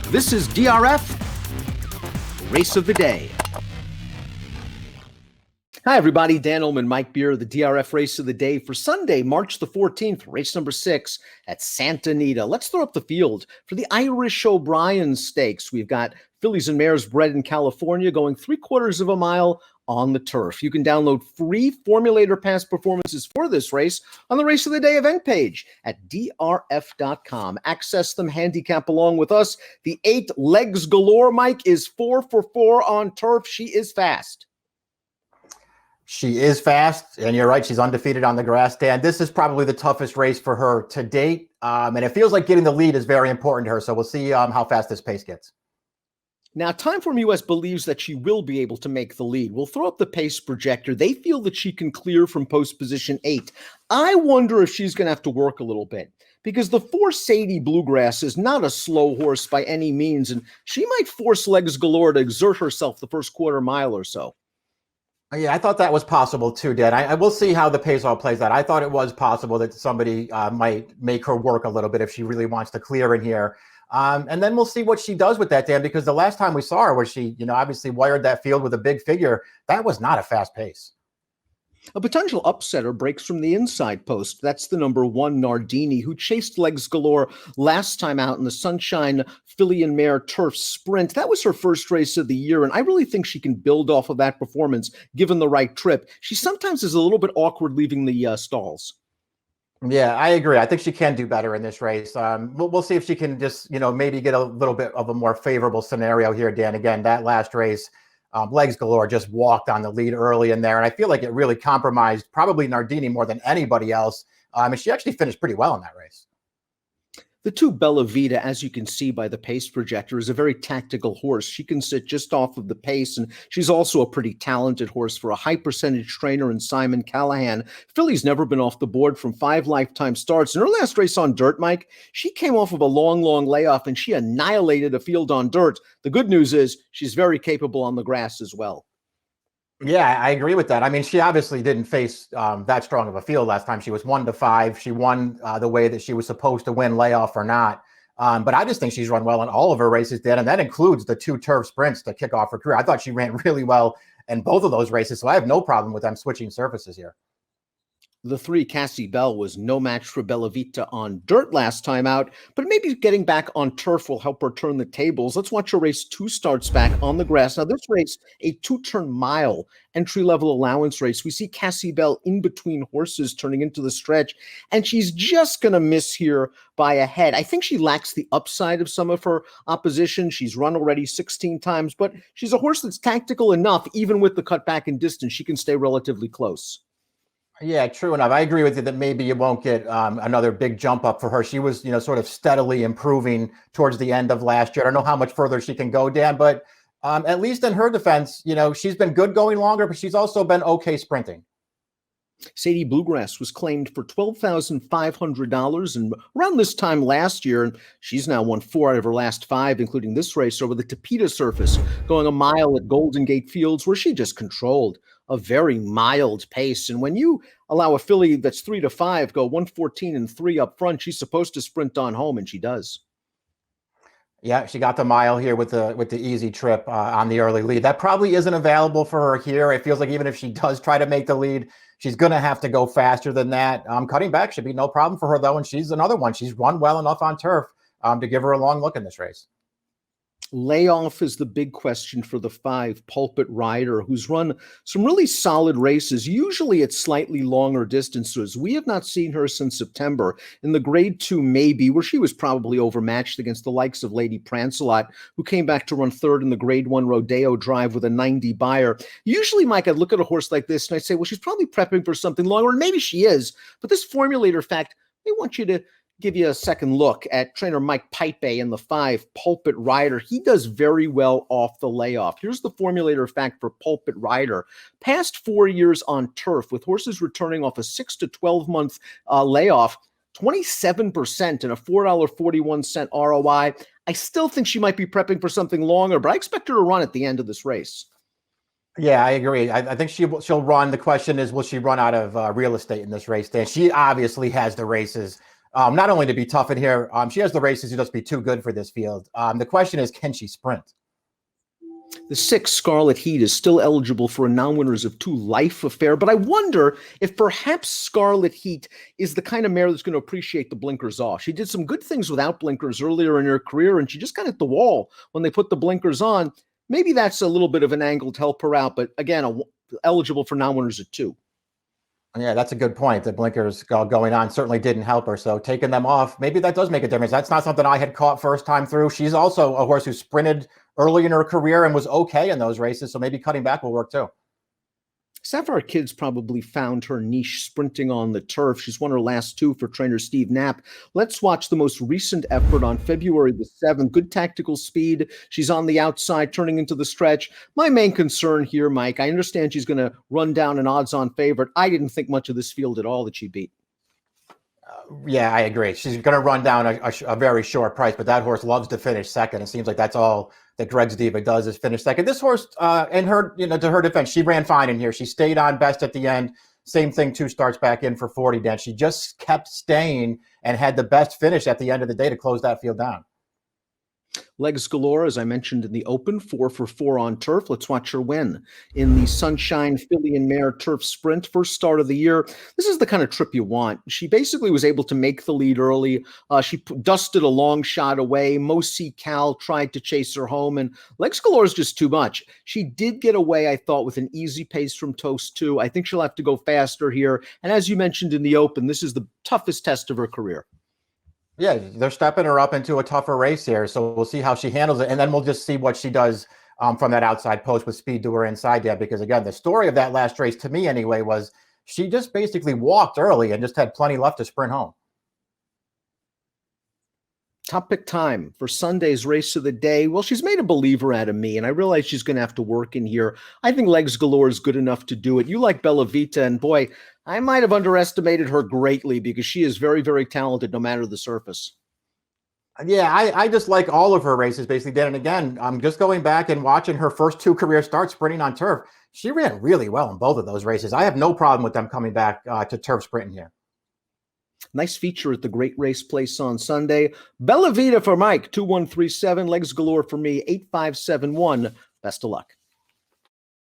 This is DRF Race of the Day. Hi, everybody. Dan Illman, Mike Beer, the DRF Race of the Day for Sunday, March the 14th, race number 6 at Santa Anita. Let's throw up the field for the Irish O'Brien Stakes. We've got fillies and mares bred in California going 3/4 of a mile on the turf. You can download free formulator past performances for this race on the Race of the Day event page at drf.com. Access them, handicap along with us. The 8 Legs Galore, Mike, is 4 for 4 on turf. She is fast. She is fast, and you're right, she's undefeated on the grass, Dan. This is probably the toughest race for her to date, and it feels like getting the lead is very important to her, so we'll see how fast this pace gets. Now, Timeform US believes that she will be able to make the lead. We'll throw up the pace projector. They feel that she can clear from post position 8. I wonder if she's going to have to work a little bit, because the 4 Sadie Bluegrass is not a slow horse by any means, and she might force Legs Galore to exert herself the first quarter mile or so. Yeah, I thought that was possible too, Dan. I will see how the pace all plays out. I thought it was possible that somebody might make her work a little bit if she really wants to clear in here. And then we'll see what she does with that, Dan, because the last time we saw her where she, obviously wired that field with a big figure, that was not a fast pace. A potential upsetter breaks from the inside post. That's the number 1 Nardini, who chased Legs Galore last time out in the Sunshine Filly and Mare Turf Sprint. That was her first race of the year, and I really think she can build off of that performance given the right trip. She sometimes is a little bit awkward leaving the stalls. Yeah, I agree. I think she can do better in this race. We'll see if she can just, maybe get a little bit of a more favorable scenario here, Dan. Again, that last race, Legs Galore just walked on the lead early in there, and I feel like it really compromised probably Nardini more than anybody else. And she actually finished pretty well in that race. The 2 Bella Vita, as you can see by the pace projector, is a very tactical horse. She can sit just off of the pace, and she's also a pretty talented horse for a high percentage trainer in Simon Callahan. Filly's never been off the board from 5 lifetime starts. In her last race on dirt, Mike, she came off of a long layoff, and she annihilated a field on dirt. The good news is she's very capable on the grass as well. Yeah, I agree with that. I mean, she obviously didn't face that strong of a field last time. She was 1-5. She won the way that she was supposed to win, layoff or not. But I just think she's run well in all of her races, Dan, and that includes the 2 turf sprints to kick off her career. I thought she ran really well in both of those races, so I have no problem with them switching surfaces here. The 3 Cassie Bell was no match for Bella Vita on dirt last time out, but maybe getting back on turf will help her turn the tables. Let's watch her race 2 starts back on the grass. Now, this race, a 2-turn mile entry-level allowance race. We see Cassie Bell in between horses turning into the stretch, and she's just going to miss here by a head. I think she lacks the upside of some of her opposition. She's run already 16 times, but she's a horse that's tactical enough. Even with the cutback in distance, she can stay relatively close. Yeah, true enough. I agree with you that maybe you won't get another big jump up for her. She was, sort of steadily improving towards the end of last year. I don't know how much further she can go, Dan, but at least in her defense, she's been good going longer, but she's also been okay sprinting. Sadie Bluegrass was claimed for $12,500 and around this time last year, and she's now won 4 out of her last 5, including this race over the Tapeta surface, going a mile at Golden Gate Fields, where she just controlled a very mild pace. And when you allow a filly that's 3-5 go 114 and 3 up front, she's supposed to sprint on home, and she does. Yeah, she got the mile here with the easy trip on the early lead. That probably isn't available for her here. It feels like even if she does try to make the lead, she's going to have to go faster than that. Cutting back should be no problem for her, though, and she's another one. She's run well enough on turf to give her a long look in this race. Layoff is the big question for the 5 Pulpit Rider, who's run some really solid races, usually at slightly longer distances. We have not seen her since September in the grade 2 maybe, where she was probably overmatched against the likes of Lady Prancelot, who came back to run 3rd in the grade 1 Rodeo Drive with a 90 buyer. Usually, Mike, I'd look at a horse like this and I'd say, well, she's probably prepping for something longer, and maybe she is, but this formulator fact, they want you to give you a second look at trainer Mike Pipe in the 5 Pulpit Rider. He does very well off the layoff. Here's the formulator fact for Pulpit Rider. Past 4 years on turf, with horses returning off a 6 to 12 month layoff, 27% and a $4.41 ROI. I still think she might be prepping for something longer, but I expect her to run at the end of this race. Yeah, I agree. I think she'll run. The question is, will she run out of real estate in this race, Dan? She obviously has the races not only to be tough in here, she has the races to just be too good for this field. The question is, can she sprint? The 6 Scarlet Heat is still eligible for a non-winners of 2 life affair, but I wonder if perhaps Scarlet Heat is the kind of mare that's going to appreciate the blinkers off. She did some good things without blinkers earlier in her career, and she just got hit the wall when they put the blinkers on. Maybe that's a little bit of an angle to help her out, but again, eligible for non-winners of 2. Yeah, that's a good point. The blinkers going on certainly didn't help her. So taking them off, maybe that does make a difference. That's not something I had caught first time through. She's also a horse who sprinted early in her career and was okay in those races. So maybe cutting back will work too. Sapphire Kids probably found her niche sprinting on the turf. She's won her last 2 for trainer Steve Knapp. Let's watch the most recent effort on February the 7th. Good tactical speed. She's on the outside, turning into the stretch. My main concern here, Mike, I understand she's going to run down an odds-on favorite. I didn't think much of this field at all that she beat. Yeah, I agree. She's going to run down a very short price, but that horse loves to finish second. It seems like that's all that Greg's Diva does is finish second. This horse, in her, to her defense, she ran fine in here. She stayed on best at the end. Same thing, 2 starts back in for 40 Dan. She just kept staying and had the best finish at the end of the day to close that field down. Legs galore, as I mentioned in the open, 4 for 4 on turf. Let's watch her win in the Sunshine Filly and Mare Turf Sprint, first start of the year. This is the kind of trip you want. She basically was able to make the lead early. She dusted a long shot away. Mosi Cal tried to chase her home, and Legs galore is just too much. She did get away, I thought, with an easy pace from Toast 2. I think she'll have to go faster here. And as you mentioned in the open, this is the toughest test of her career. Yeah, they're stepping her up into a tougher race here, so we'll see how she handles it, and then we'll just see what she does from that outside post with speed to her inside there, because, again, the story of that last race, to me anyway, was she just basically walked early and just had plenty left to sprint home. Top pick time for Sunday's race of the day. Well, she's made a believer out of me, and I realize she's going to have to work in here. I think Legs Galore is good enough to do it. You like Bella Vita, and boy, I might have underestimated her greatly because she is very, very talented no matter the surface. Yeah, I just like all of her races, basically, Dan. And again, I'm just going back and watching her first 2 career starts sprinting on turf. She ran really well in both of those races. I have no problem with them coming back to turf sprinting here. Nice feature at the Great Race Place on Sunday. Bella Vita for Mike, 2137. Legs Galore for me, 8571. Best of luck.